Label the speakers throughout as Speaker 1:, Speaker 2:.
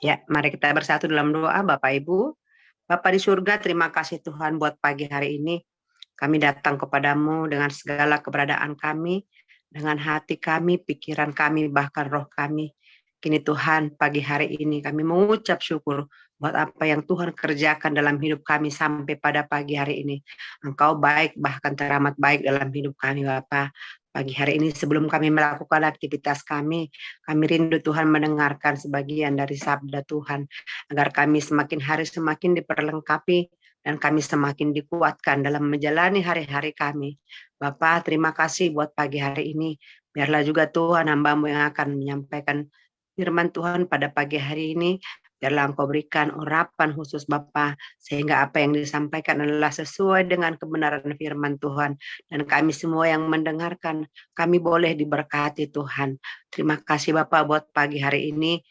Speaker 1: Ya, mari kita bersatu dalam doa, Bapak Ibu. Bapa di surga, terima kasih Tuhan buat pagi hari ini. Kami datang kepadamu dengan segala keberadaan kami, dengan hati kami, pikiran kami, bahkan roh kami. Kini Tuhan, pagi hari ini kami mengucap syukur buat apa yang Tuhan kerjakan dalam hidup kami sampai pada pagi hari ini. Engkau baik, bahkan teramat baik dalam hidup kami, Bapa. Pagi hari ini sebelum kami melakukan aktivitas kami rindu Tuhan mendengarkan sebagian dari sabda Tuhan, agar kami semakin hari semakin diperlengkapi dan kami semakin dikuatkan dalam menjalani hari-hari kami. Bapa, terima kasih buat pagi hari ini. Biarlah juga Tuhan hamba-Mu yang akan menyampaikan firman Tuhan pada pagi hari ini. Biarlah Engkau berikan urapan khusus Bapa, sehingga apa yang disampaikan adalah sesuai dengan kebenaran firman Tuhan. Dan kami semua yang mendengarkan, kami boleh diberkati Tuhan. Terima kasih Bapak buat pagi hari ini.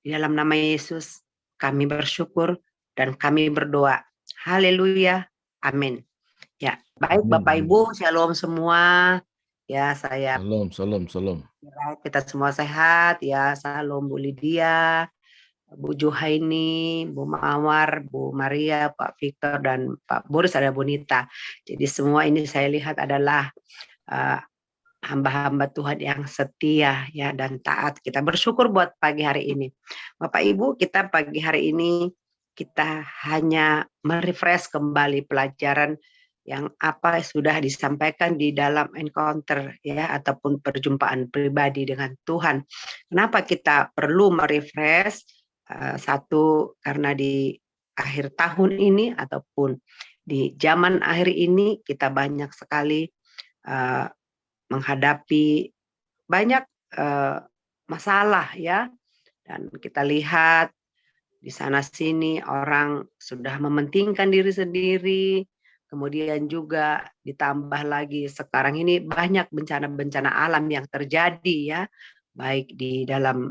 Speaker 1: Di dalam nama Yesus kami bersyukur dan kami berdoa. Haleluya. Amin. Ya, baik
Speaker 2: Amin,
Speaker 1: Bapak
Speaker 2: amin.
Speaker 1: Ibu, shalom semua. Ya, saya
Speaker 2: Salam, salam, salam.
Speaker 1: kita semua sehat ya. Salam Bu Lydia, Bu Juhaini, Bu Mawar, Bu Maria, Pak Victor dan Pak Boris, ada Bu Nita. Jadi semua ini saya lihat adalah uh, hamba-hamba Tuhan yang setia ya dan taat. Kita bersyukur buat pagi hari ini. Bapak Ibu, kita pagi hari ini kita hanya merefresh kembali pelajaran yang apa sudah disampaikan di dalam encounter ya ataupun perjumpaan pribadi dengan Tuhan. Kenapa kita perlu merefresh? Satu, karena di akhir tahun ini ataupun di zaman akhir ini kita banyak sekali uh, menghadapi banyak masalah ya, dan kita lihat di sana sini orang sudah mementingkan diri sendiri, kemudian juga ditambah lagi sekarang ini banyak bencana-bencana alam yang terjadi ya, baik di dalam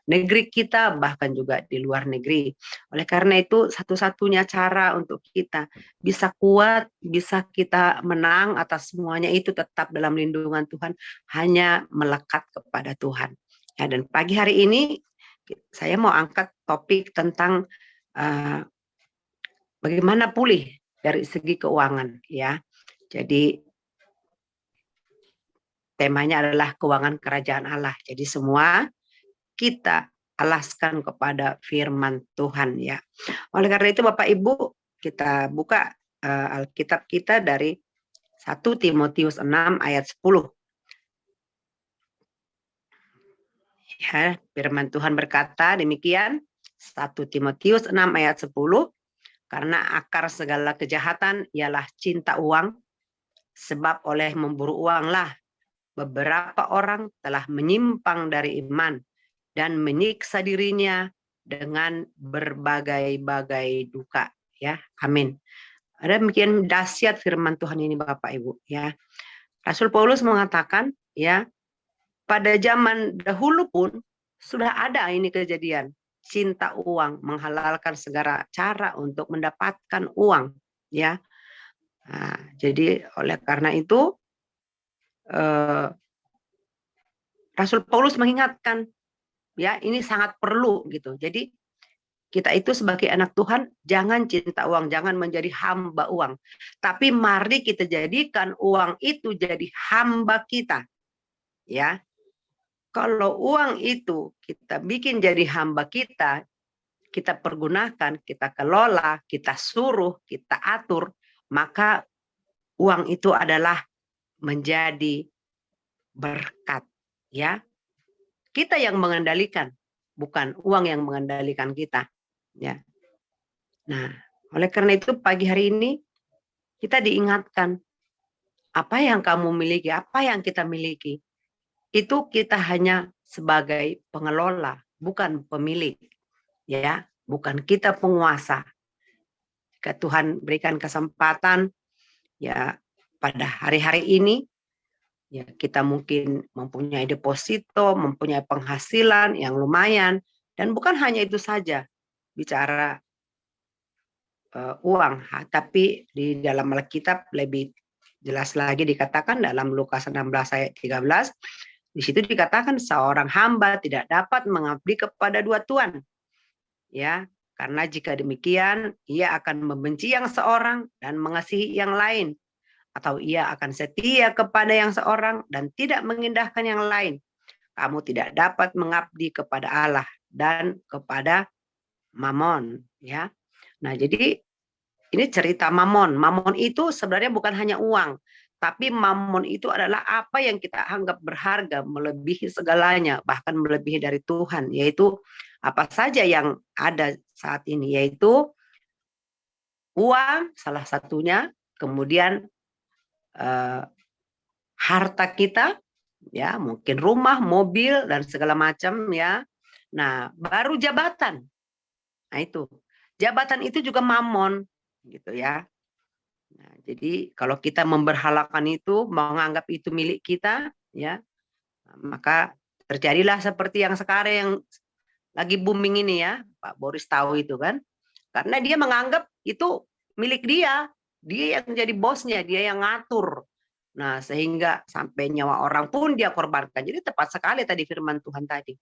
Speaker 1: negeri kita bahkan juga di luar negeri. Oleh karena itu satu-satunya cara untuk kita bisa kuat, bisa kita menang atas semuanya itu tetap dalam lindungan Tuhan, hanya melekat kepada Tuhan. Ya, dan pagi hari ini saya mau angkat topik tentang uh, bagaimana pulih dari segi keuangan ya. Jadi temanya adalah keuangan kerajaan Allah. Jadi semua kita alaskan kepada firman Tuhan ya. Oleh karena itu Bapak Ibu, kita buka Alkitab kita dari 1 Timotius 6 ayat 10. Ya, firman Tuhan berkata demikian, 1 Timotius 6 ayat 10, karena akar segala kejahatan ialah cinta uang, sebab oleh memburu uanglah beberapa orang telah menyimpang dari iman dan menyiksa dirinya dengan berbagai-bagai duka. Ya, amin. Ada demikian dahsyat firman Tuhan ini Bapak Ibu ya. Rasul Paulus mengatakan ya, pada zaman dahulu pun sudah ada ini kejadian. Cinta uang, menghalalkan segala cara untuk mendapatkan uang ya. Nah, jadi oleh karena itu Rasul Paulus mengingatkan ya, ini sangat perlu gitu. Jadi kita itu sebagai anak Tuhan jangan cinta uang, jangan menjadi hamba uang. Tapi mari kita jadikan uang itu jadi hamba kita. Ya. Kalau uang itu kita bikin jadi hamba kita pergunakan, kita kelola, kita suruh, kita atur, maka uang itu adalah menjadi berkat, ya. Kita yang mengendalikan, bukan uang yang mengendalikan kita, ya. Nah, oleh karena itu pagi hari ini kita diingatkan apa yang kamu miliki, apa yang kita miliki, itu kita hanya sebagai pengelola, bukan pemilik, ya, bukan kita penguasa. Jika Tuhan berikan kesempatan, ya, pada hari-hari ini, ya, kita mungkin mempunyai deposito, mempunyai penghasilan yang lumayan, dan bukan hanya itu saja bicara uang, tapi di dalam Alkitab lebih jelas lagi dikatakan dalam Lukas 16 ayat 13, di situ dikatakan seorang hamba tidak dapat mengabdi kepada dua tuan. ya. Karena jika demikian, ia akan membenci yang seorang dan mengasihi yang lain, atau ia akan setia kepada yang seorang dan tidak mengindahkan yang lain. Kamu tidak dapat mengabdi kepada Allah dan kepada Mamon, ya. Nah, jadi ini cerita Mamon. Mamon itu sebenarnya bukan hanya uang, tapi Mamon itu adalah apa yang kita anggap berharga, melebihi segalanya, bahkan melebihi dari Tuhan, yaitu apa saja yang ada saat ini, yaitu uang salah satunya, kemudian eh, harta kita, ya mungkin rumah, mobil dan segala macam, ya. Nah, baru jabatan. Nah, itu. Jabatan itu juga mamon, gitu ya. Nah, jadi kalau kita memberhalakan itu, menganggap itu milik kita, ya, maka terjadilah seperti yang sekarang yang lagi booming ini, ya. Pak Boris tahu itu kan. Karena dia menganggap itu milik dia. Dia yang jadi bosnya, dia yang ngatur. Nah, sehingga sampai nyawa orang pun dia korbankan. Jadi tepat sekali tadi firman Tuhan tadi.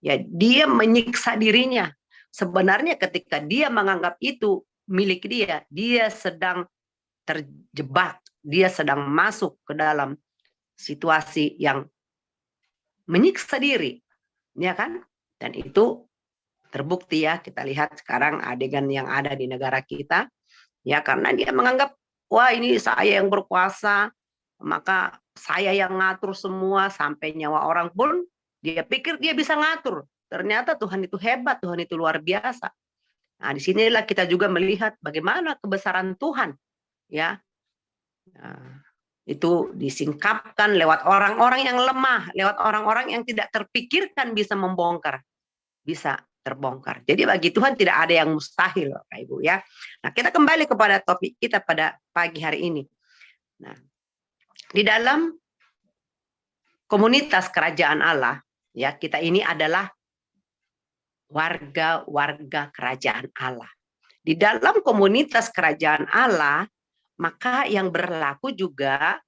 Speaker 1: Ya, dia menyiksa dirinya. Sebenarnya ketika dia menganggap itu milik dia, dia sedang terjebak, dia sedang masuk ke dalam situasi yang menyiksa diri, ya kan? Dan itu terbukti, ya, kita lihat sekarang adegan yang ada di negara kita, ya, karena dia menganggap, wah ini saya yang berkuasa, maka saya yang ngatur semua, sampai nyawa orang pun dia pikir dia bisa ngatur. Ternyata Tuhan itu hebat, Tuhan itu luar biasa. Nah, disinilah kita juga melihat bagaimana kebesaran Tuhan, ya. Nah, itu disingkapkan lewat orang-orang yang lemah, lewat orang-orang yang tidak terpikirkan bisa membongkar, bisa terbongkar. Jadi bagi Tuhan tidak ada yang mustahil, Bapak Ibu, ya. Nah, kita kembali kepada topik kita pada pagi hari ini. Nah, di dalam komunitas kerajaan Allah, ya, kita ini adalah warga-warga kerajaan Allah. Di dalam komunitas kerajaan Allah, maka yang berlaku juga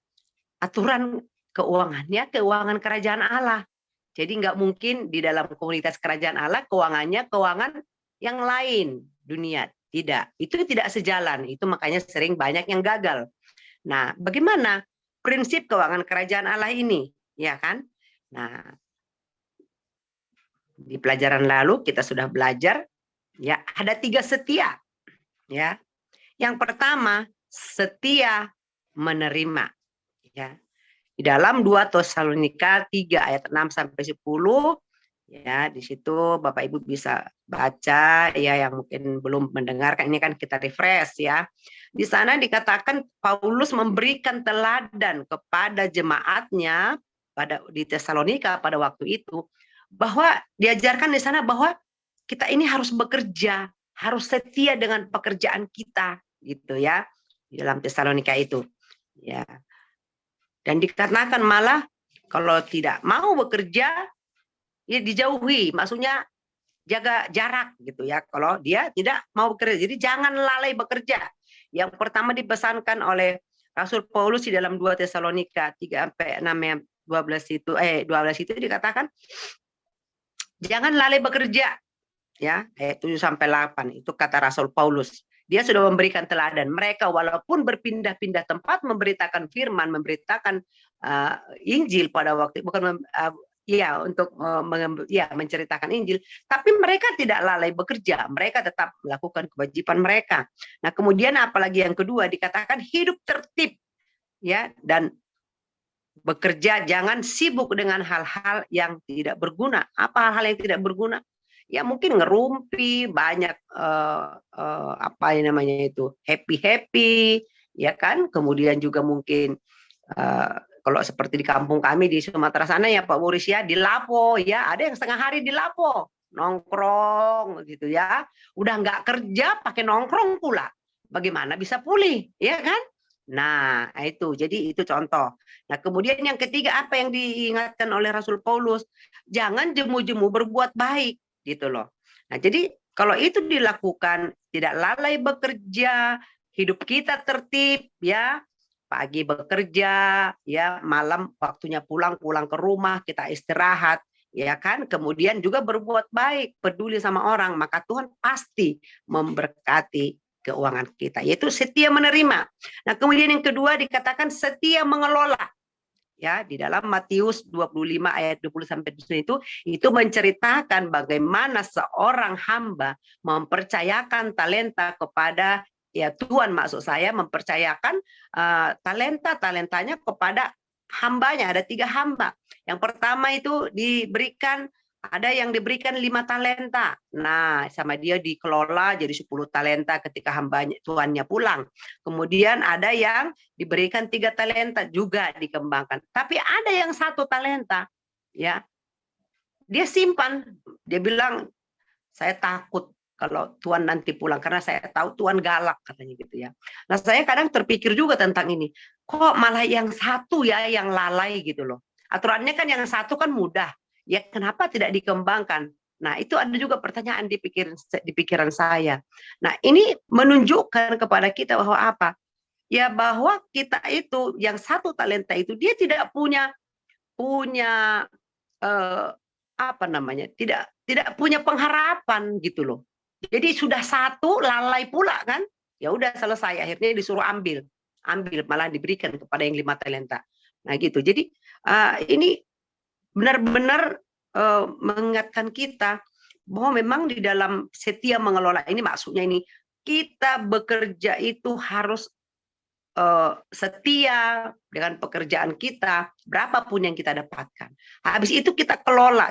Speaker 1: aturan keuangannya, keuangan kerajaan Allah. Jadi nggak mungkin di dalam komunitas kerajaan Allah keuangannya keuangan yang lain dunia. Tidak, itu tidak sejalan. Itu makanya sering banyak yang gagal. Nah, bagaimana prinsip keuangan kerajaan Allah ini? Ya kan? Nah, di pelajaran lalu kita sudah belajar, ya, ada 3 setia. Ya, yang pertama setia menerima. Ya, di dalam 2 Tesalonika 3 ayat 6 sampai 10, ya, di situ Bapak Ibu bisa baca, ya, yang mungkin belum mendengarkan ini kan kita refresh, ya. Di sana dikatakan Paulus memberikan teladan kepada jemaatnya di Tesalonika pada waktu itu, bahwa diajarkan di sana bahwa kita ini harus bekerja, harus setia dengan pekerjaan kita, gitu ya, di dalam Tesalonika itu. Ya. Dan dikatakan malah kalau tidak mau bekerja, ya dijauhi, maksudnya jaga jarak gitu ya. Kalau dia tidak mau bekerja, jadi jangan lalai bekerja. Yang pertama dipesankan oleh Rasul Paulus di dalam 2 Tesalonika 3 sampai 6 12 itu 12 itu dikatakan jangan lalai bekerja, ya. Ayat 7 sampai 8 itu kata Rasul Paulus. Dia sudah memberikan teladan. Mereka walaupun berpindah-pindah tempat memberitakan firman, memberitakan Injil pada waktu bukan untuk menceritakan Injil, tapi mereka tidak lalai bekerja, mereka tetap melakukan kewajiban mereka. Nah, kemudian apalagi yang kedua dikatakan hidup tertib, ya, dan bekerja, jangan sibuk dengan hal-hal yang tidak berguna. Apa hal-hal yang tidak berguna? Ya mungkin ngerumpi, banyak apa namanya itu, happy, ya kan? Kemudian juga mungkin kalau seperti di kampung kami di Sumatera sana, ya Pak Boris, ya, di Lapo, ya, ada yang setengah hari di Lapo, nongkrong gitu, ya. Udah nggak kerja pakai nongkrong pula. Bagaimana bisa pulih, ya kan? Nah, itu. Jadi itu contoh. Nah, kemudian yang ketiga apa yang diingatkan oleh Rasul Paulus? Jangan jemu-jemu berbuat baik, gitu loh. Nah, jadi kalau itu dilakukan, tidak lalai bekerja, hidup kita tertib, ya, pagi bekerja, ya, malam waktunya pulang ke rumah, kita istirahat. ya kan? Kemudian juga berbuat baik, peduli sama orang, maka Tuhan pasti memberkati keuangan kita, yaitu setia menerima. Nah, kemudian yang kedua dikatakan setia mengelola. Ya, di dalam Matius 25 ayat 20 sampai 29 itu menceritakan bagaimana seorang hamba mempercayakan talenta kepada ya Tuhan, maksud saya mempercayakan talentanya kepada hambanya. Ada 3 hamba. Yang pertama itu ada yang diberikan 5 talenta. Nah, sama dia dikelola jadi 10 talenta ketika hambanya tuannya pulang. Kemudian ada yang diberikan 3 talenta juga dikembangkan. Tapi ada yang 1 talenta, ya. Dia simpan. Dia bilang, saya takut kalau Tuhan nanti pulang karena saya tahu Tuhan galak, katanya gitu ya. Nah, saya kadang terpikir juga tentang ini. Kok malah yang 1 ya yang lalai gitu loh. Aturannya kan yang 1 kan mudah. Ya kenapa tidak dikembangkan? Nah, itu ada juga pertanyaan di pikiran saya. Nah, ini menunjukkan kepada kita bahwa apa? Ya bahwa kita itu yang 1 talenta itu dia tidak punya eh, apa namanya? Tidak punya pengharapan gitu loh. Jadi sudah 1 lalai pula kan? Ya udah selesai, akhirnya disuruh ambil malah diberikan kepada yang 5 talenta. Nah gitu. Jadi ini benar-benar mengingatkan kita bahwa memang di dalam setia mengelola ini, maksudnya ini kita bekerja itu harus setia dengan pekerjaan kita, berapapun yang kita dapatkan. Habis itu kita kelola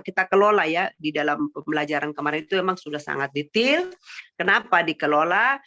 Speaker 1: ya, di dalam pembelajaran kemarin itu memang sudah sangat detail. Kenapa dikelola?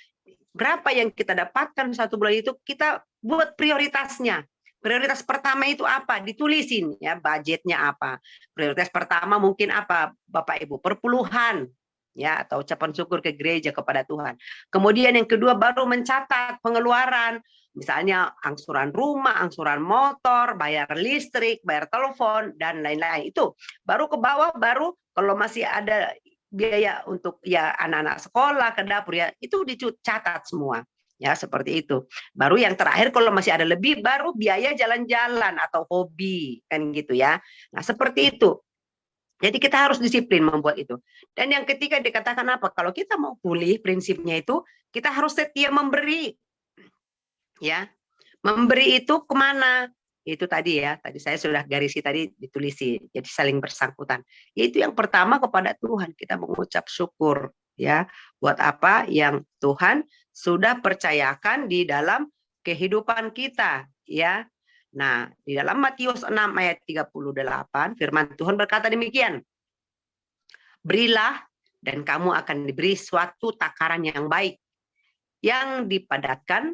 Speaker 1: Berapa yang kita dapatkan 1 bulan itu kita buat prioritasnya. Prioritas pertama itu apa? Ditulisin ya, budgetnya apa. Prioritas pertama mungkin apa, Bapak Ibu? Perpuluhan ya, atau ucapan syukur ke gereja kepada Tuhan. Kemudian yang kedua baru mencatat pengeluaran. Misalnya angsuran rumah, angsuran motor, bayar listrik, bayar telepon, dan lain-lain. Itu baru ke bawah, baru kalau masih ada biaya untuk ya anak-anak sekolah, ke dapur ya, itu dicatat semua. Ya, seperti itu. Baru yang terakhir kalau masih ada lebih, baru biaya jalan-jalan atau hobi, kan gitu ya. Nah, seperti itu. Jadi kita harus disiplin membuat itu. Dan yang ketiga dikatakan apa? Kalau kita mau pulih, prinsipnya itu kita harus setia memberi. Ya, memberi itu kemana? Itu tadi ya, tadi saya sudah garisi tadi ditulisi, jadi saling bersangkutan. Itu yang pertama kepada Tuhan, kita mengucap syukur ya, buat apa yang Tuhan sudah percayakan di dalam kehidupan kita ya. Nah, di dalam Matius 6 ayat 38 firman Tuhan berkata demikian. Berilah dan kamu akan diberi suatu takaran yang baik, yang dipadatkan,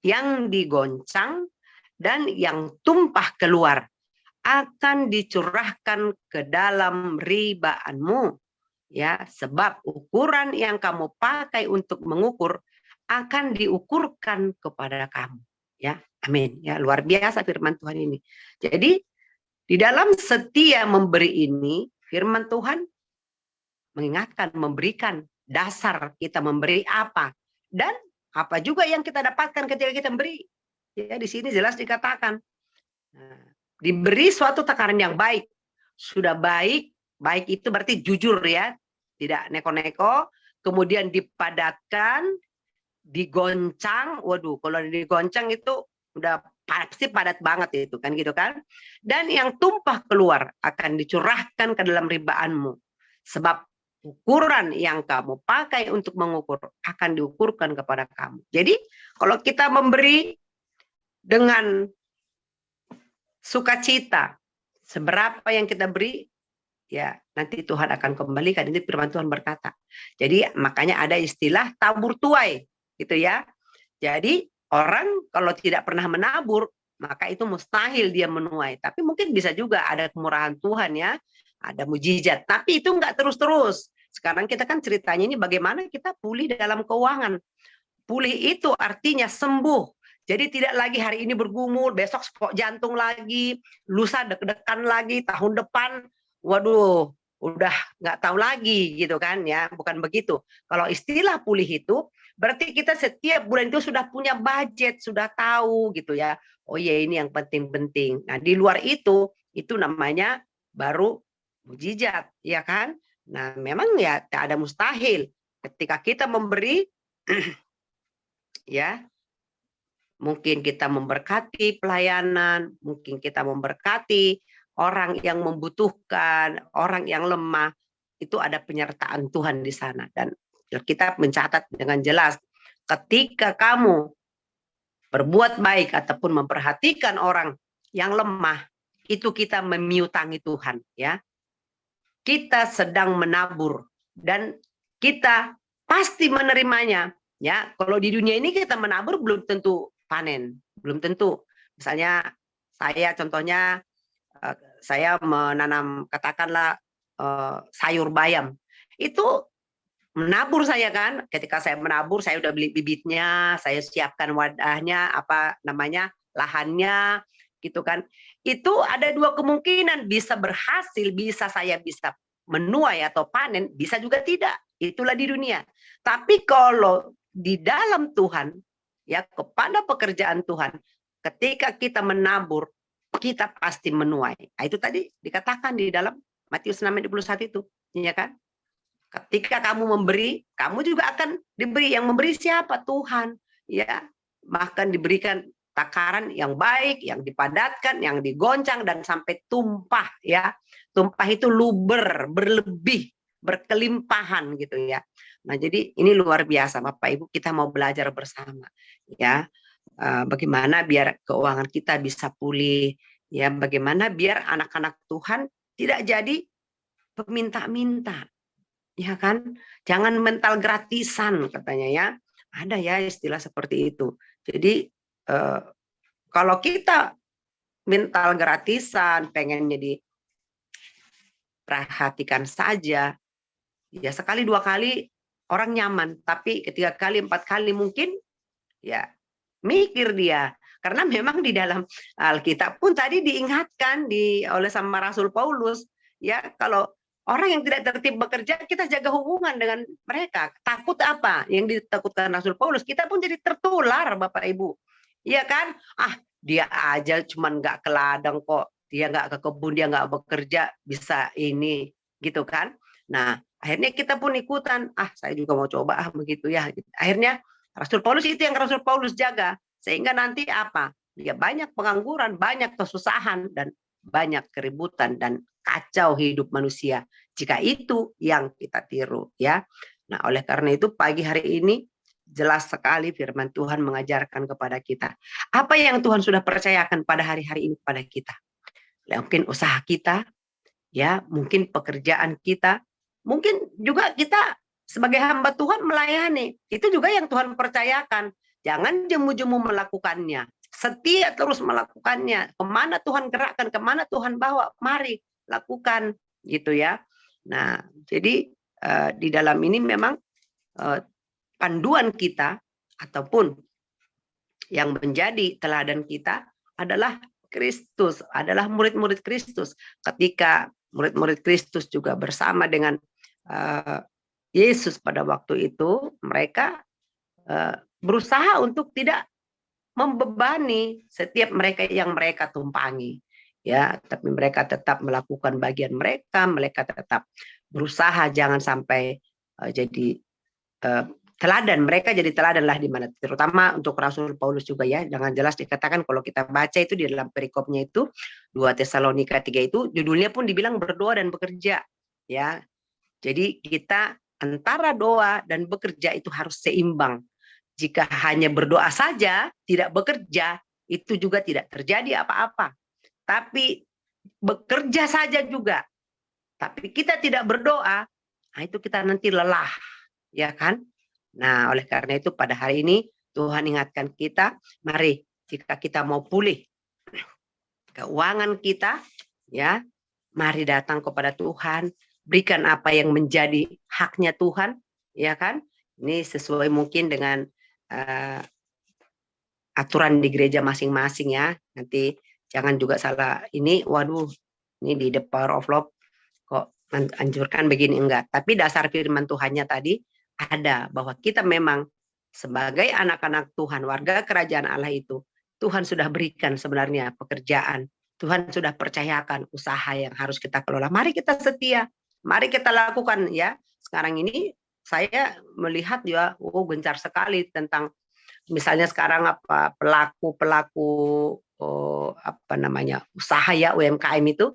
Speaker 1: yang digoncang, dan yang tumpah keluar akan dicurahkan ke dalam ribaanmu ya, sebab ukuran yang kamu pakai untuk mengukur akan diukurkan kepada kamu ya. Amin ya, luar biasa firman Tuhan ini. Jadi di dalam setia memberi ini firman Tuhan mengingatkan, memberikan dasar kita memberi apa dan apa juga yang kita dapatkan ketika kita memberi. Ya, di sini jelas dikatakan diberi suatu takaran yang baik. Sudah baik, baik itu berarti jujur ya, tidak neko-neko, kemudian dipadatkan, digoncang. Waduh, kalau digoncang itu udah pasti padat banget itu kan gitu kan. Dan yang tumpah keluar akan dicurahkan ke dalam ribaanmu. Sebab ukuran yang kamu pakai untuk mengukur akan diukurkan kepada kamu. Jadi kalau kita memberi dengan sukacita, seberapa yang kita beri, ya nanti Tuhan akan kembalikan. Ini firman Tuhan berkata. Jadi makanya ada istilah tabur tuai, gitu ya. Jadi orang kalau tidak pernah menabur, maka itu mustahil dia menuai. Tapi mungkin bisa juga ada kemurahan Tuhan ya, ada mujizat. Tapi itu enggak terus-terus. Sekarang kita kan ceritanya ini bagaimana kita pulih dalam keuangan. Pulih itu artinya sembuh. Jadi tidak lagi hari ini bergumul, besok spok jantung lagi, lusa deg-degan lagi, tahun depan, waduh, udah nggak tahu lagi gitu kan ya, bukan begitu. Kalau istilah pulih itu berarti kita setiap bulan itu sudah punya budget, sudah tahu gitu ya. Oh iya ini yang penting-penting. Nah di luar itu namanya baru mukjizat, ya kan? Nah, memang ya tak ada mustahil ketika kita memberi, ya, mungkin kita memberkati pelayanan, mungkin kita memberkati orang yang membutuhkan, orang yang lemah, itu ada penyertaan Tuhan di sana. Dan kita mencatat dengan jelas, ketika kamu berbuat baik ataupun memperhatikan orang yang lemah, itu kita memiutangi Tuhan, ya. Kita sedang menabur dan kita pasti menerimanya, ya. Kalau di dunia ini kita menabur belum tentu panen, belum tentu. Misalnya saya contohnya saya menanam katakanlah sayur bayam. Itu menabur saya kan, ketika saya menabur saya udah beli bibitnya, saya siapkan wadahnya, apa namanya, lahannya, gitu kan. Itu ada dua kemungkinan, bisa berhasil, bisa saya bisa menuai atau panen, bisa juga tidak. Itulah di dunia. Tapi kalau di dalam Tuhan, ya kepada pekerjaan Tuhan, ketika kita menabur, kita pasti menuai. Nah, itu tadi dikatakan di dalam Matius 6:21 itu, ya kan? Ketika kamu memberi, kamu juga akan diberi. Yang memberi siapa? Tuhan. Ya, bahkan diberikan takaran yang baik, yang dipadatkan, yang digoncang dan sampai tumpah. Ya, tumpah itu luber, berlebih, berkelimpahan gitu ya. Nah, jadi ini luar biasa, Bapak Ibu. Kita mau belajar bersama. Ya, bagaimana biar keuangan kita bisa pulih. Ya, bagaimana biar anak-anak Tuhan tidak jadi peminta-minta. Ya kan? Jangan mental gratisan katanya ya. Ada ya istilah seperti itu. Jadi kalau kita mental gratisan, pengennya diperhatikan saja, ya sekali dua kali orang nyaman, tapi ketiga kali, empat kali mungkin ya mikir dia. Karena memang di dalam Alkitab pun tadi diingatkan oleh sama Rasul Paulus, ya kalau orang yang tidak tertib bekerja, kita jaga hubungan dengan mereka. Takut apa? Yang ditakutkan Rasul Paulus, kita pun jadi tertular, Bapak Ibu. Iya kan? Ah, dia aja cuman nggak ke ladang kok. Dia nggak ke kebun, dia nggak bekerja, bisa ini, gitu kan? Nah, akhirnya kita pun ikutan. Ah, saya juga mau coba begitu ya. Akhirnya Rasul Paulus itu yang Rasul Paulus jaga. Sehingga nanti apa? Ya banyak pengangguran, banyak kesusahan, dan banyak keributan dan kacau hidup manusia. Jika itu yang kita tiru, ya. Nah, oleh karena itu pagi hari ini jelas sekali firman Tuhan mengajarkan kepada kita. Apa yang Tuhan sudah percayakan pada hari-hari ini kepada kita? Mungkin usaha kita, ya, mungkin pekerjaan kita, mungkin juga kita sebagai hamba Tuhan melayani. Itu juga yang Tuhan percayakan. Jangan jemu-jemu melakukannya. Setia terus melakukannya. Kemana Tuhan gerakkan, kemana Tuhan bawa, mari lakukan gitu ya. Nah, jadi di dalam ini memang panduan kita ataupun yang menjadi teladan kita adalah Kristus, adalah murid-murid Kristus. Ketika murid-murid Kristus juga bersama dengan Yesus pada waktu itu, mereka berusaha untuk tidak membebani setiap mereka yang mereka tumpangi, ya, tapi mereka tetap melakukan bagian mereka, mereka tetap berusaha jangan sampai jadi teladan, mereka jadi teladan lah di mana, terutama untuk Rasul Paulus juga ya, dengan jelas dikatakan kalau kita baca itu di dalam perikopnya itu 2 Tesalonika 3 itu judulnya pun dibilang berdoa dan bekerja, ya. Jadi kita antara doa dan bekerja itu harus seimbang. Jika hanya berdoa saja, tidak bekerja, itu juga tidak terjadi apa-apa. Tapi bekerja saja juga, tapi kita tidak berdoa, nah itu kita nanti lelah, ya kan? Nah, oleh karena itu pada hari ini Tuhan ingatkan kita, mari jika kita mau pulih keuangan kita, ya, mari datang kepada Tuhan, berikan apa yang menjadi haknya Tuhan, ya kan? Ini sesuai mungkin dengan aturan di gereja masing-masing ya. Nanti jangan juga salah ini, waduh, ini di The Power of Love kok anjurkan begini, enggak. Tapi dasar firman Tuhannya tadi ada bahwa kita memang sebagai anak-anak Tuhan, warga kerajaan Allah itu, Tuhan sudah berikan sebenarnya pekerjaan Tuhan sudah percayakan usaha yang harus kita kelola. Mari kita setia, mari kita lakukan ya. Sekarang ini saya melihat ya, gencar sekali tentang misalnya sekarang apa pelaku-pelaku apa namanya usaha ya UMKM itu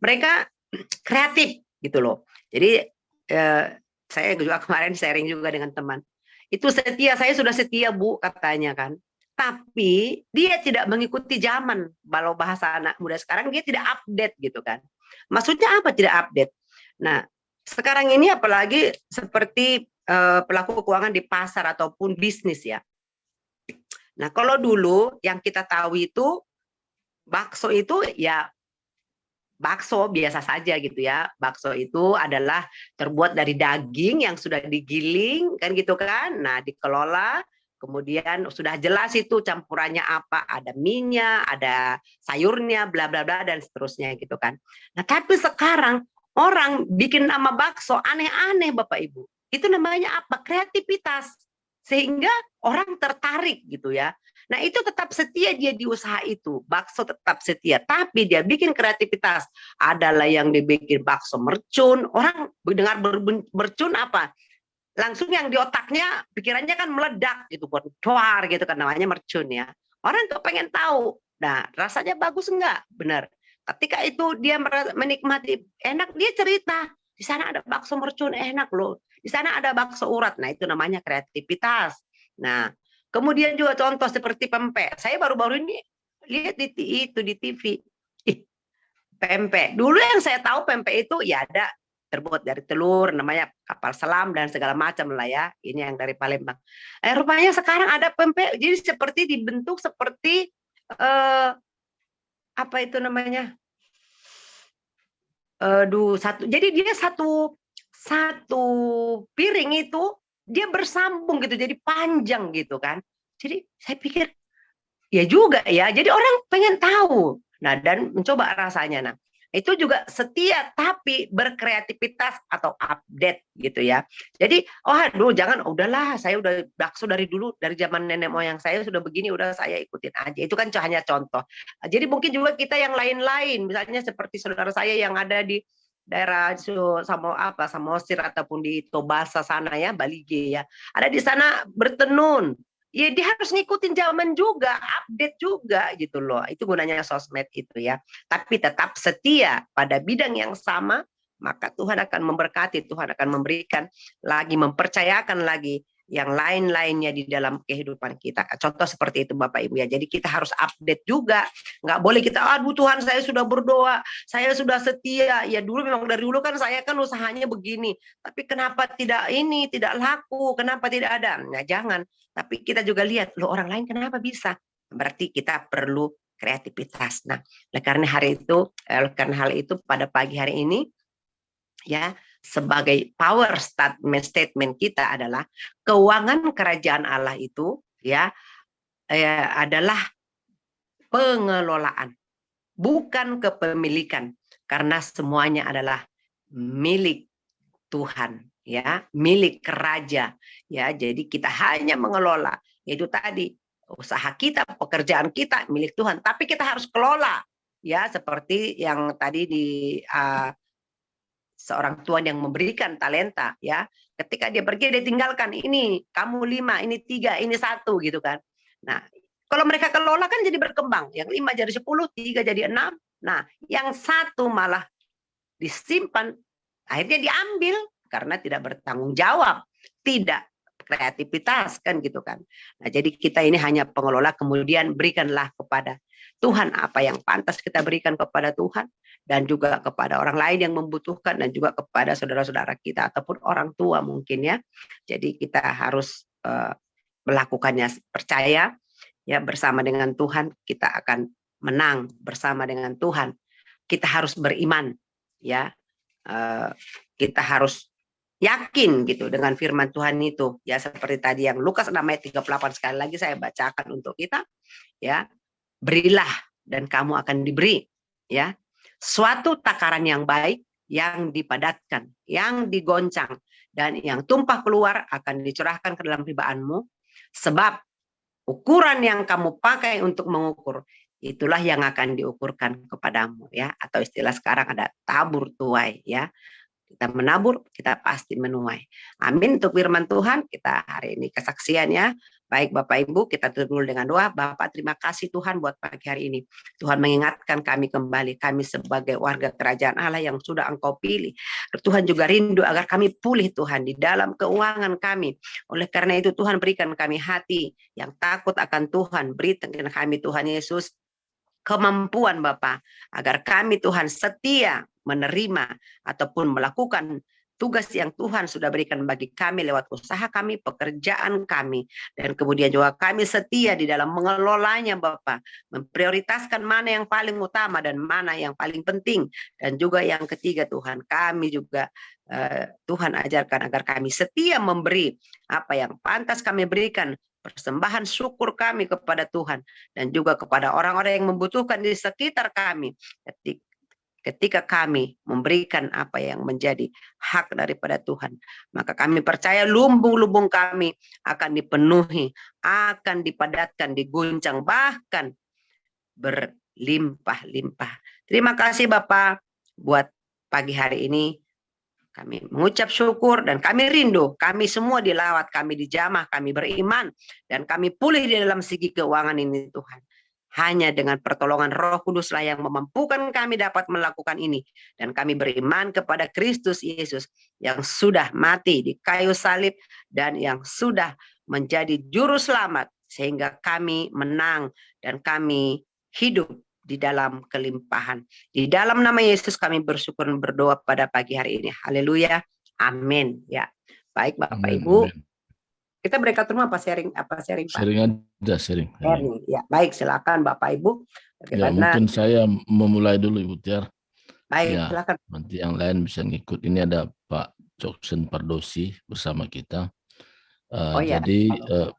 Speaker 1: mereka kreatif gitu loh. Jadi eh, saya juga kemarin sharing juga dengan teman. Itu setia, saya sudah setia Bu katanya kan. Tapi dia tidak mengikuti zaman. Kalau bahasa anak muda sekarang dia tidak update gitu kan. Maksudnya apa tidak update? Nah, sekarang ini apalagi seperti pelaku keuangan di pasar ataupun bisnis ya. Nah, kalau dulu yang kita tahu itu bakso itu ya bakso biasa saja gitu ya. Bakso itu adalah terbuat dari daging yang sudah digiling kan gitu kan. Nah, dikelola kemudian sudah jelas itu campurannya apa, ada minyak, ada sayurnya, bla bla bla dan seterusnya gitu kan. Nah, tapi sekarang orang bikin nama bakso aneh-aneh Bapak Ibu. Itu namanya apa? Kreativitas. Sehingga orang tertarik gitu ya. Nah, itu tetap setia dia di usaha itu. Bakso tetap setia, tapi dia bikin kreativitas. Adalah yang dibikin bakso mercun. Orang dengar mercun apa? Langsung yang di otaknya, pikirannya kan meledak gitu. Cuar gitu kan namanya mercun ya. Orang kepengen tahu. Nah, rasanya bagus enggak? Benar. Ketika itu dia menikmati enak, dia cerita. Di sana ada bakso mercun enak loh. Di sana ada bakso urat. Nah, itu namanya kreativitas. Nah, kemudian juga contoh seperti pempek. Saya baru-baru ini lihat di TV. Ih, pempek. Dulu yang saya tahu pempek itu ya ada terbuat dari telur, namanya kapal selam dan segala macam lah ya. Ini yang dari Palembang. Rupanya sekarang ada pempek, jadi seperti dibentuk seperti apa itu namanya? Satu. Jadi dia satu satu piring itu dia bersambung gitu, jadi panjang gitu kan. Jadi saya pikir ya juga ya. Jadi orang pengen tahu. Nah, dan mencoba rasanya. Nah, itu juga setia tapi berkreativitas atau update gitu ya. Jadi, oh aduh jangan udahlah saya udah bakso dari dulu dari zaman nenek moyang saya sudah begini udah saya ikutin aja. Itu kan hanya contoh. Jadi mungkin juga kita yang lain-lain misalnya seperti saudara saya yang ada di daerah Samosir ataupun di Tobasa sana ya Bali G ya. Ada di sana bertenun ya dia harus ngikutin zaman juga, update juga gitu loh. Itu gunanya sosmed itu ya. Tapi tetap setia pada bidang yang sama, maka Tuhan akan memberkati, Tuhan akan memberikan lagi, mempercayakan lagi yang lain-lainnya di dalam kehidupan kita. Contoh seperti itu Bapak Ibu ya. Jadi kita harus update juga. Nggak boleh kita, aduh Tuhan saya sudah berdoa, saya sudah setia. Ya dulu memang dari dulu kan saya kan usahanya begini. Tapi kenapa tidak ini, tidak laku, kenapa tidak ada? Nah jangan. Tapi kita juga lihat, loh orang lain kenapa bisa? Berarti kita perlu kreativitas. Nah, karena hal itu pada pagi hari ini ya sebagai power statement kita adalah keuangan kerajaan Allah itu ya adalah pengelolaan, bukan kepemilikan karena semuanya adalah milik Tuhan ya, milik raja ya. Jadi kita hanya mengelola itu tadi usaha kita, pekerjaan kita milik Tuhan, tapi kita harus kelola ya seperti yang tadi di seorang tuan yang memberikan talenta ya. Ketika dia pergi dia tinggalkan ini kamu 5, ini 3, ini 1 gitu kan. Nah, kalau mereka kelola kan jadi berkembang. Yang 5 jadi 10, 3 jadi 6. Nah, yang 1 malah disimpan, akhirnya diambil karena tidak bertanggung jawab, tidak kreativitas kan gitu kan. Nah, jadi kita ini hanya pengelola, kemudian berikanlah kepada Tuhan apa yang pantas kita berikan kepada Tuhan dan juga kepada orang lain yang membutuhkan dan juga kepada saudara-saudara kita ataupun orang tua mungkin ya. Jadi kita harus melakukannya percaya ya bersama dengan Tuhan kita akan menang bersama dengan Tuhan. Kita harus beriman ya. Kita harus yakin gitu dengan firman Tuhan itu ya seperti tadi yang Lukas 6 ayat 38 sekali lagi saya bacakan untuk kita ya. Berilah dan kamu akan diberi ya. Suatu takaran yang baik, yang dipadatkan, yang digoncang dan yang tumpah keluar akan dicurahkan ke dalam ribaanmu sebab ukuran yang kamu pakai untuk mengukur itulah yang akan diukurkan kepadamu ya, atau istilah sekarang ada tabur tuai ya. Kita menabur, kita pasti menuai. Amin untuk firman Tuhan. Kita hari ini kesaksiannya. Baik Bapak Ibu, kita tutup dulu dengan doa. Bapak, terima kasih Tuhan buat pagi hari ini. Tuhan mengingatkan kami kembali, kami sebagai warga kerajaan Allah yang sudah Engkau pilih. Tuhan juga rindu agar kami pulih Tuhan di dalam keuangan kami. Oleh karena itu Tuhan berikan kami hati yang takut akan Tuhan. Berikan kami Tuhan Yesus kemampuan Bapa, agar kami Tuhan setia menerima ataupun melakukan tugas yang Tuhan sudah berikan bagi kami lewat usaha kami, pekerjaan kami, dan kemudian juga kami setia di dalam mengelolanya Bapa, memprioritaskan mana yang paling utama dan mana yang paling penting, dan juga yang ketiga Tuhan, kami juga Tuhan ajarkan agar kami setia memberi apa yang pantas kami berikan, persembahan syukur kami kepada Tuhan dan juga kepada orang-orang yang membutuhkan di sekitar kami ketika kami memberikan apa yang menjadi hak daripada Tuhan, maka kami percaya lumbung-lumbung kami akan dipenuhi, akan dipadatkan, diguncang, bahkan berlimpah-limpah. Terima kasih Bapak buat pagi hari ini. Kami mengucap syukur dan kami rindu, kami semua dilawat, kami dijamah, kami beriman, dan kami pulih di dalam segi keuangan ini Tuhan. Hanya dengan pertolongan Roh Kuduslah yang memampukan kami dapat melakukan ini. Dan kami beriman kepada Kristus Yesus yang sudah mati di kayu salib dan yang sudah menjadi juru selamat. Sehingga kami menang dan kami hidup di dalam kelimpahan. Di dalam nama Yesus kami bersyukur dan berdoa pada pagi hari ini. Haleluya. Amin. Ya. Baik Bapak
Speaker 2: Amin,
Speaker 1: Ibu.
Speaker 2: amin.
Speaker 1: Kita breakout rumah apa sharing Pak?
Speaker 2: Sharing aja, sharing.
Speaker 1: Sharing. Ya, baik silakan Bapak Ibu.
Speaker 2: Ya, mungkin saya memulai dulu Ibu Tiar.
Speaker 1: Baik,
Speaker 2: Ya,
Speaker 1: silakan.
Speaker 2: nanti yang lain bisa ngikut. Ini ada Pak Joksen Pardosi bersama kita. Jadi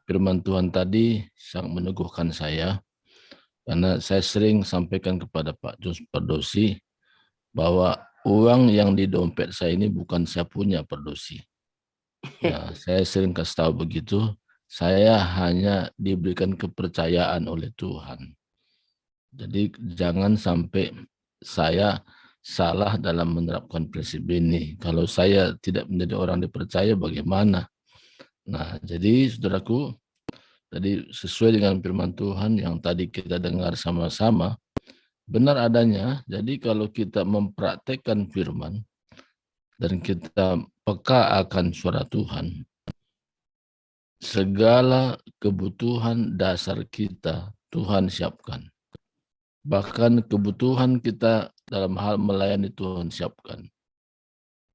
Speaker 2: firman Tuhan tadi sangat meneguhkan saya, karena saya sering sampaikan kepada Pak Joksen Pardosi bahwa uang yang di dompet saya ini bukan saya punya, Pardosi. Ya, saya sering kasih tahu begitu. Saya hanya diberikan kepercayaan oleh Tuhan. Jadi jangan sampai saya salah dalam menerapkan prinsip ini. Kalau saya tidak menjadi orang dipercaya, bagaimana? Nah, jadi saudaraku, tadi sesuai dengan firman Tuhan yang tadi kita dengar sama-sama, benar adanya. Jadi kalau kita mempraktekkan firman dan kita peka akan suara Tuhan, segala kebutuhan dasar kita Tuhan siapkan. Bahkan kebutuhan kita dalam hal melayani Tuhan siapkan.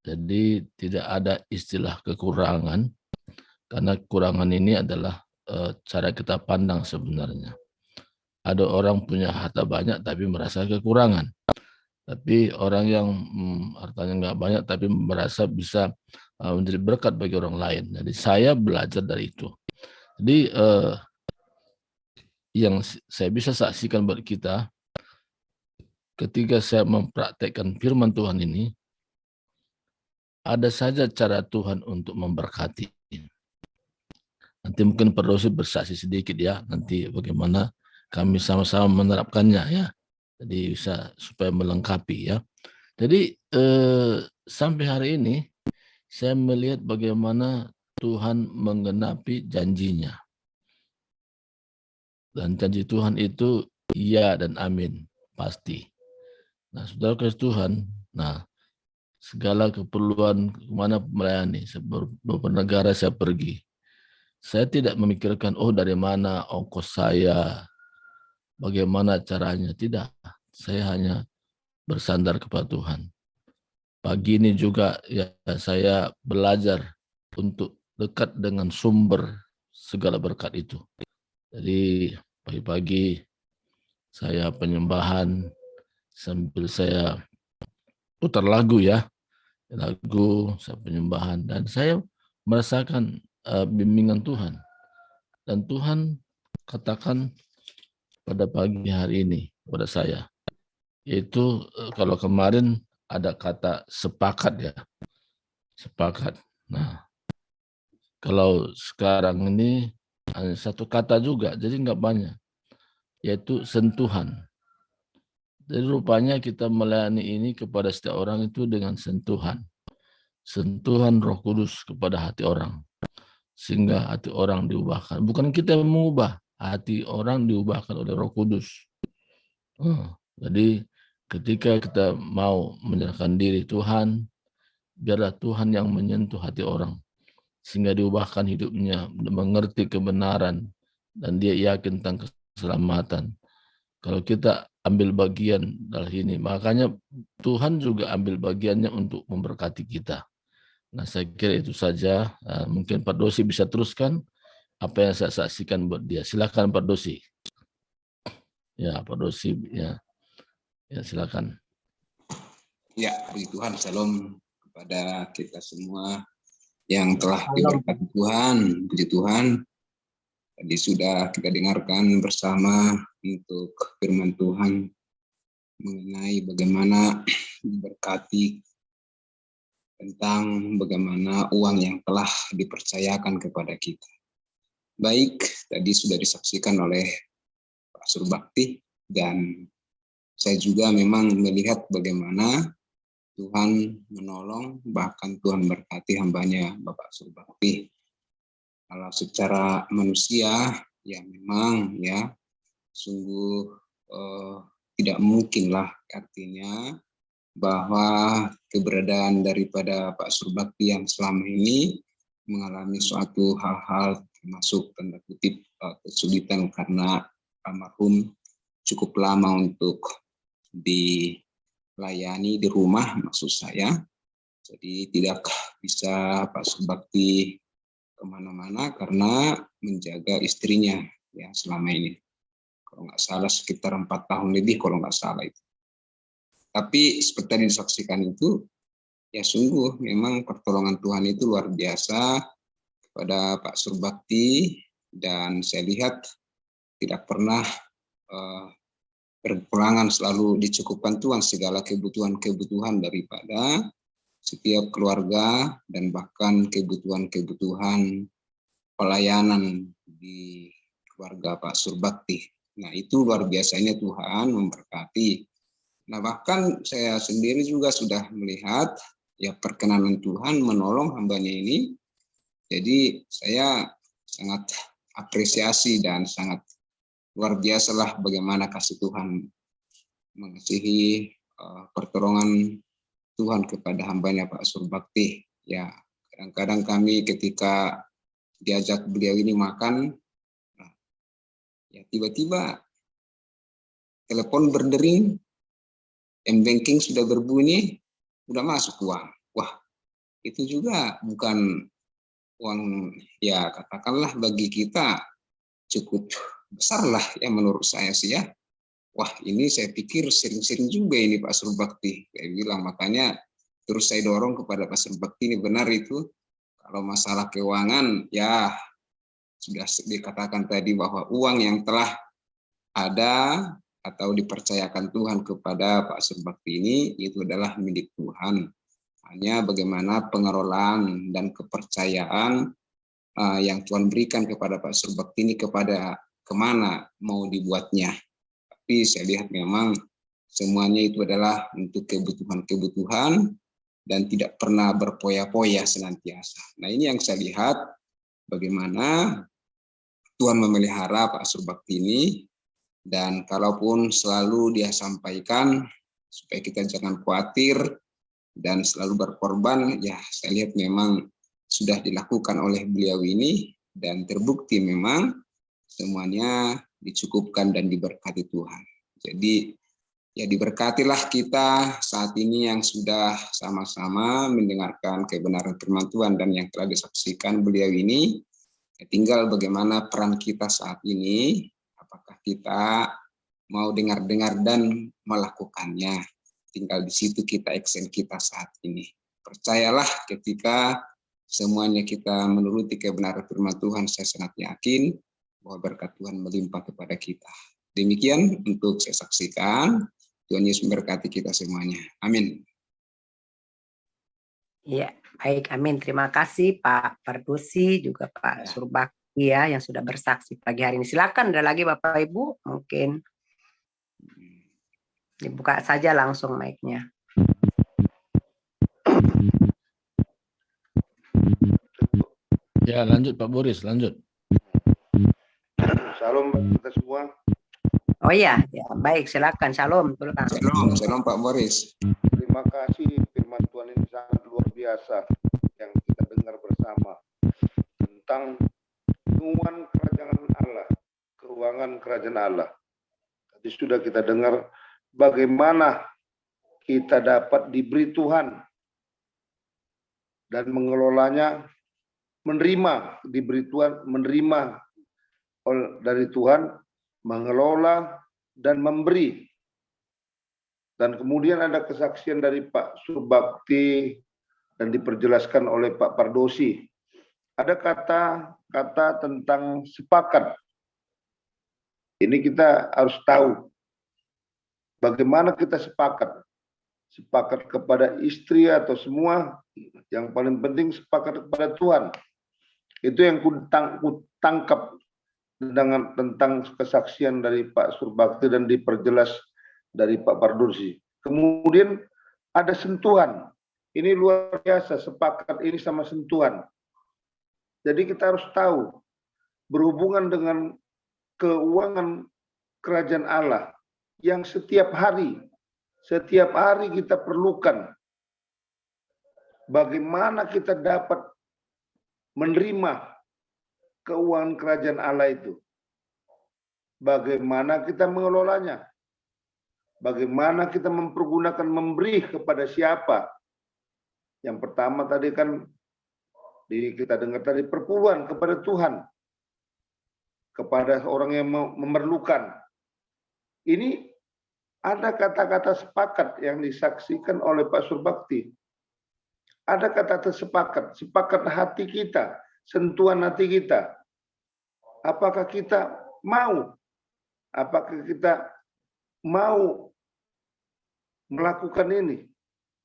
Speaker 2: Jadi tidak ada istilah kekurangan, karena kekurangan ini adalah cara kita pandang sebenarnya. Ada orang punya harta banyak tapi merasa kekurangan. Tapi orang yang hartanya nggak banyak tapi merasa bisa menjadi berkat bagi orang lain. Jadi saya belajar dari itu. Jadi yang saya bisa saksikan buat kita, ketika saya mempraktekkan firman Tuhan ini, ada saja cara Tuhan untuk memberkati. Nanti mungkin perlu bersaksi sedikit ya, nanti bagaimana kami sama-sama menerapkannya ya. Jadi bisa supaya melengkapi ya. Jadi sampai hari ini saya melihat bagaimana Tuhan menggenapi janjinya. Dan janji Tuhan itu iya dan amin, pasti. Nah, saudara kasih Tuhan, nah segala keperluan kemana melayani, beberapa negara saya pergi. Saya tidak memikirkan, oh dari mana ongkos saya, bagaimana caranya. Tidak, saya hanya bersandar kepada Tuhan. Pagi ini juga ya saya belajar untuk dekat dengan sumber segala berkat itu. Jadi pagi-pagi saya penyembahan sambil saya putar lagu ya, lagu saya penyembahan, dan saya merasakan bimbingan Tuhan. Dan Tuhan katakan pada pagi hari ini kepada saya, yaitu kalau kemarin ada kata sepakat ya, sepakat. Nah, kalau sekarang ini hanya satu kata juga, jadi nggak banyak. yaitu sentuhan. Jadi rupanya kita melayani ini kepada setiap orang itu dengan sentuhan. Sentuhan Roh Kudus kepada hati orang. Sehingga hati orang diubahkan. Bukan kita yang mengubah, hati orang diubahkan oleh Roh Kudus. Jadi ketika kita mau menyerahkan diri Tuhan, biarlah Tuhan yang menyentuh hati orang. Sehingga diubahkan hidupnya, mengerti kebenaran, dan dia yakin tentang keselamatan. Kalau kita ambil bagian dalam ini, makanya Tuhan juga ambil bagiannya untuk memberkati kita. Nah, saya kira itu saja. Mungkin Pak Dosi bisa teruskan apa yang saya saksikan buat dia. Silakan Pak Dosi. Ya, Pak Dosi, ya silakan.
Speaker 3: Ya, puji Tuhan, salam kepada kita semua yang telah diberkati Tuhan. Puji Tuhan, tadi sudah kita dengarkan bersama untuk firman Tuhan mengenai bagaimana diberkati, tentang bagaimana uang yang telah dipercayakan kepada kita. Baik, tadi sudah disaksikan oleh Pak Surbakti, dan saya juga memang melihat bagaimana Tuhan menolong, bahkan Tuhan berkati hambanya Bapak Surbakti. Kalau secara manusia, ya memang ya sungguh tidak mungkinlah, artinya bahwa keberadaan daripada Pak Surbakti yang selama ini mengalami suatu hal-hal termasuk tanda kutip kesulitan karena almarhum cukup lama untuk dilayani di rumah, maksud saya. Jadi tidak bisa Pak Surbakti kemana-mana karena menjaga istrinya ya selama ini. Kalau nggak salah sekitar 4 tahun lebih kalau nggak salah itu. Tapi seperti yang disaksikan itu, ya sungguh memang pertolongan Tuhan itu luar biasa kepada Pak Surbakti, dan saya lihat tidak pernah berkurangan, selalu dicukupkan Tuhan segala kebutuhan-kebutuhan daripada setiap keluarga dan bahkan kebutuhan-kebutuhan pelayanan di keluarga Pak Surbakti. Nah, itu luar biasanya Tuhan memberkati. Nah, bahkan saya sendiri juga sudah melihat ya perkenanan Tuhan menolong hambanya ini. Jadi saya sangat apresiasi dan sangat luar biasalah bagaimana kasih Tuhan mengasihi pertolongan Tuhan kepada hambanya Pak Surbakti. Ya, kadang-kadang kami ketika diajak beliau ini makan, ya tiba-tiba telepon berdering, M-Banking sudah berbunyi, sudah masuk uang. Wah, itu juga bukan uang, ya katakanlah bagi kita cukup besar lah ya menurut saya sih ya. Wah, ini saya pikir sering-sering juga ini Pak Surbakti. Saya bilang, makanya terus saya dorong kepada Pak Surbakti, ini benar itu. Kalau masalah keuangan, ya sudah dikatakan tadi bahwa uang yang telah ada atau dipercayakan Tuhan kepada Pak Surbakti ini, itu adalah milik Tuhan. Hanya bagaimana pengelolaan dan kepercayaan yang Tuhan berikan kepada Pak Surbakti ini kepada kemana mau dibuatnya. Tapi saya lihat memang semuanya itu adalah untuk kebutuhan-kebutuhan dan tidak pernah berpoya-poya senantiasa. Nah, ini yang saya lihat bagaimana Tuhan memelihara Pak Surbakti ini, dan kalaupun selalu dia sampaikan supaya kita jangan khawatir dan selalu berkorban, ya saya lihat memang sudah dilakukan oleh beliau ini dan terbukti memang semuanya dicukupkan dan diberkati Tuhan. Jadi ya diberkatilah kita saat ini yang sudah sama-sama mendengarkan kebenaran firman Tuhan dan yang telah disaksikan beliau ini. Ya, tinggal bagaimana peran kita saat ini, apakah kita mau dengar-dengar dan melakukannya. Tinggal di situ kita action kita saat ini. Percayalah ketika semuanya kita menuruti kebenaran firman Tuhan, saya sangat yakin bahwa berkat Tuhan melimpah kepada kita. Demikian untuk saya saksikan. Tuhan Yesus memberkati kita semuanya. Amin.
Speaker 1: Iya, baik, amin. Terima kasih Pak Pardusi, juga Pak Surbakti. Iya, yang sudah bersaksi pagi hari ini. Silakan, ada lagi Bapak Ibu, mungkin dibuka saja langsung mic-nya.
Speaker 2: Ya, lanjut Pak Boris, lanjut.
Speaker 4: Salam kita semua.
Speaker 1: Oh iya, ya, baik, silakan. Shalom.
Speaker 3: Shalom Pak Boris.
Speaker 4: Terima kasih, firman Tuhan ini sangat luar biasa yang kita dengar bersama tentang keuangan kerajaan Allah. Tadi sudah kita dengar bagaimana kita dapat diberi Tuhan dan mengelolanya, diberi Tuhan, menerima dari Tuhan, mengelola dan memberi. Dan kemudian ada kesaksian dari Pak Surbakti dan diperjelaskan oleh Pak Pardosi. Ada kata-kata tentang sepakat. Ini kita harus tahu bagaimana kita sepakat. Sepakat kepada istri atau semua, yang paling penting sepakat kepada Tuhan. Itu yang kutangkap tentang kesaksian dari Pak Surbakti dan diperjelas dari Pak Pardosi. Kemudian ada sentuhan. Ini luar biasa, sepakat ini sama sentuhan. Jadi kita harus tahu berhubungan dengan keuangan kerajaan Allah yang setiap hari kita perlukan. Bagaimana kita dapat menerima keuangan kerajaan Allah itu? Bagaimana kita mengelolanya? Bagaimana kita mempergunakan memberi kepada siapa? Yang pertama tadi kan kita dengar tadi perpuluhan kepada Tuhan, kepada orang yang memerlukan. Ini ada kata-kata sepakat yang disaksikan oleh Pak Surbakti. Ada kata-kata sepakat hati kita, sentuhan hati kita. Apakah kita mau? Apakah kita mau melakukan ini?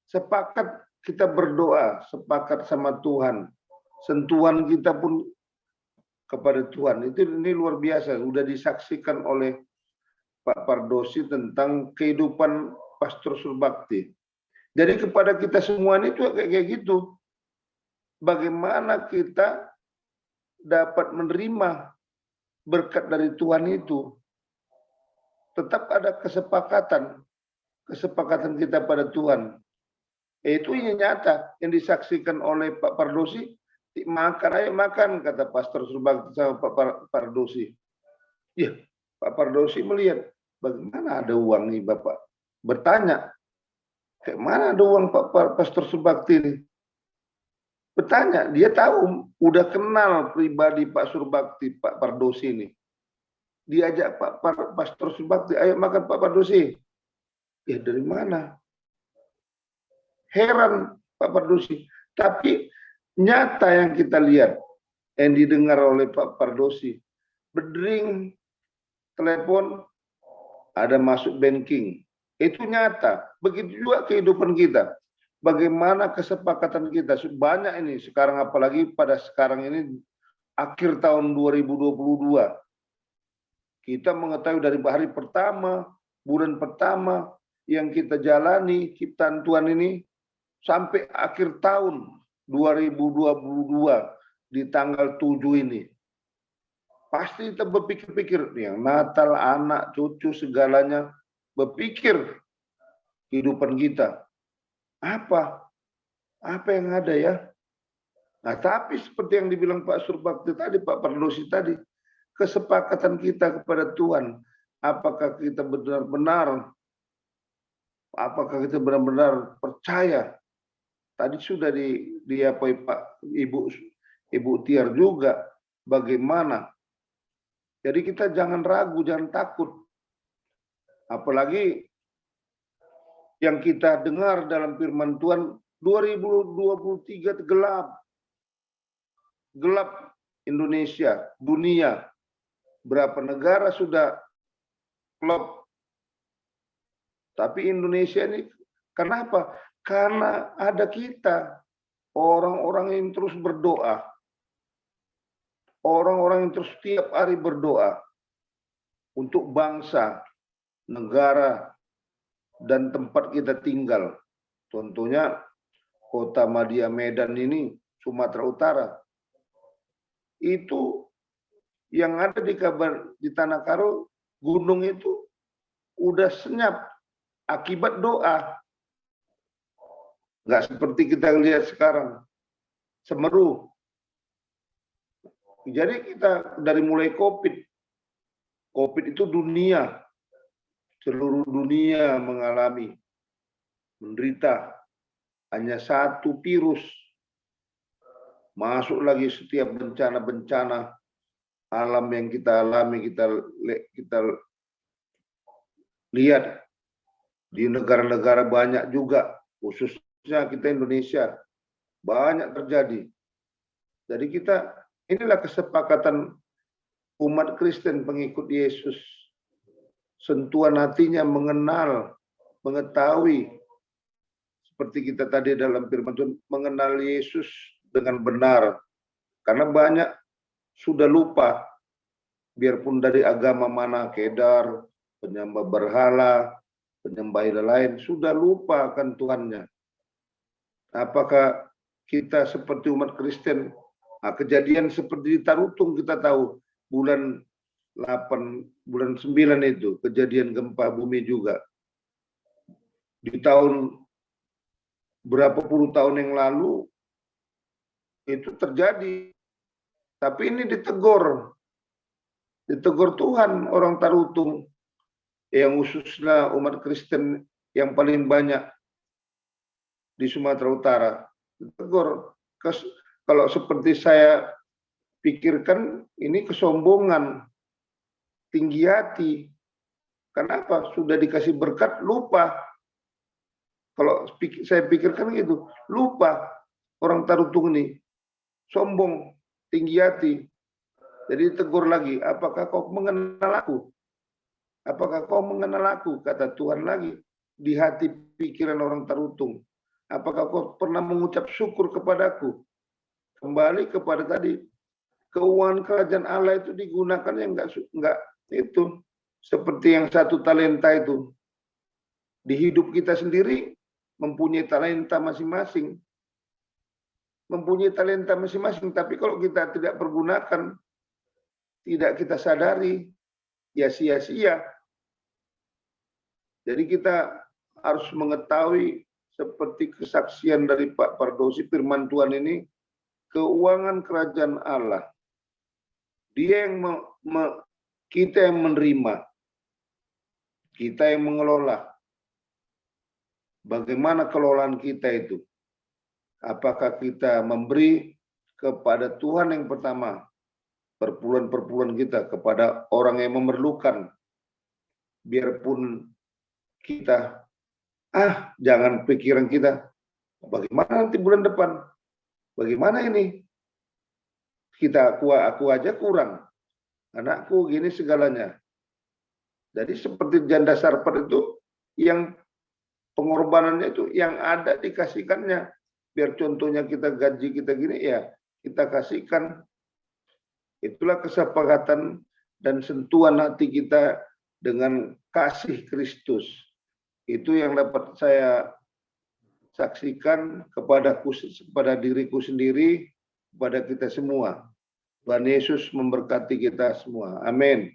Speaker 4: Sepakat kita berdoa, sepakat sama Tuhan. Sentuhan kita pun kepada Tuhan. Ini luar biasa. Sudah disaksikan oleh Pak Pardosi tentang kehidupan Pastor Surbakti. Jadi kepada kita semua ini juga kayak gitu. Bagaimana kita dapat menerima berkat dari Tuhan itu. Tetap ada kesepakatan kita pada Tuhan. Itu yang nyata yang disaksikan oleh Pak Pardosi. Makan, ayo makan, kata Pastor Surbakti sama Pak Pardosi. Ya, Pak Pardosi melihat, bagaimana ada uang nih Bapak? Bertanya, kayak mana ada uang Pak Pastor Surbakti ini? Bertanya, dia tahu, udah kenal pribadi Pak Surbakti, Pak Pardosi ini. Diajak Pak Pastor Surbakti, ayo makan Pak Pardosi. Ya dari mana? Heran Pak Pardosi. Tapi nyata yang kita lihat, yang didengar oleh Pak Pardosi. Berdering, telepon, ada masuk banking. Itu nyata. Begitu juga kehidupan kita. Bagaimana kesepakatan kita. Banyak ini sekarang, apalagi pada sekarang ini, akhir tahun 2022. Kita mengetahui dari hari pertama, bulan pertama, yang kita jalani, ciptaan Tuhan ini, sampai akhir tahun 2022 di tanggal 7 ini. Pasti kita berpikir-pikir, yang Natal, anak, cucu, segalanya, berpikir kehidupan kita. Apa yang ada ya? Nah, tapi seperti yang dibilang Pak Surbakti tadi, Pak Pardosi tadi, kesepakatan kita kepada Tuhan, apakah kita benar-benar percaya? Tadi sudah diapai Pak Ibu Tiar juga, bagaimana? Jadi kita jangan ragu, jangan takut. Apalagi yang kita dengar dalam firman Tuhan, 2023 gelap. Gelap Indonesia, dunia. Berapa negara sudah klop. Tapi Indonesia ini kenapa? Karena ada kita, orang-orang yang terus berdoa. orang-orang yang terus setiap hari berdoa untuk bangsa, negara, dan tempat kita tinggal. Contohnya Kota Madia Medan ini, Sumatera Utara. Itu yang ada di Tanah Karo, gunung itu udah senyap akibat doa. Nggak seperti kita lihat sekarang, Semeru. Jadi kita dari mulai COVID itu dunia, seluruh dunia mengalami, menderita. Hanya satu virus. Masuk lagi setiap bencana-bencana alam yang kita alami, kita lihat di negara-negara banyak juga, khususnya kita Indonesia, banyak terjadi. Jadi inilah kesepakatan umat Kristen pengikut Yesus. Sentuhan hatinya mengenal, mengetahui, seperti kita tadi dalam firman Tuhan, mengenal Yesus dengan benar. Karena banyak sudah lupa, biarpun dari agama mana, kedar, penyembah berhala, penyembah lain, sudah lupa akan Tuhannya. Apakah kita seperti umat Kristen? Nah, kejadian seperti di Tarutung kita tahu, bulan 8, bulan 9 itu, kejadian gempa bumi juga. Di tahun berapa puluh tahun yang lalu itu terjadi, tapi ini ditegur Tuhan orang Tarutung, yang khususnya umat Kristen yang paling banyak di Sumatera Utara. Ditegur. Kalau seperti saya pikirkan, ini kesombongan, tinggi hati. Kenapa? Sudah dikasih berkat, lupa. Kalau saya pikirkan gitu, lupa orang Tarutung ini, sombong, tinggi hati. Jadi tegur lagi, apakah kau mengenal aku? Apakah kau mengenal aku? Kata Tuhan lagi, di hati pikiran orang Tarutung. Apakah kau pernah mengucap syukur kepadaku? Kembali kepada tadi, keuangan kerajaan Allah itu digunakan yang enggak itu. Seperti yang 1 talenta itu. Di hidup kita sendiri, mempunyai talenta masing-masing. Mempunyai talenta masing-masing, tapi kalau kita tidak pergunakan, tidak kita sadari, ya sia-sia. Jadi kita harus mengetahui, seperti kesaksian dari Pak Pardosi, firman Tuhan ini, keuangan kerajaan Allah. Dia yang kita yang menerima, kita yang mengelola. Bagaimana kelolaan kita itu? Apakah kita memberi kepada Tuhan yang pertama, perpuluhan-perpuluhan kita kepada orang yang memerlukan, biarpun kita, jangan pikiran kita, bagaimana nanti bulan depan, bagaimana ini, aku aja kurang, anakku gini segalanya. Jadi seperti janda Sarfat itu, yang pengorbanannya itu yang ada dikasihkannya. Biar contohnya kita gaji kita gini, ya kita kasihkan. Itulah kesepakatan dan sentuhan hati kita dengan kasih Kristus. Itu yang dapat saya saksikan kepada diriku sendiri, kepada kita semua. Tuhan Yesus memberkati kita semua. Amin.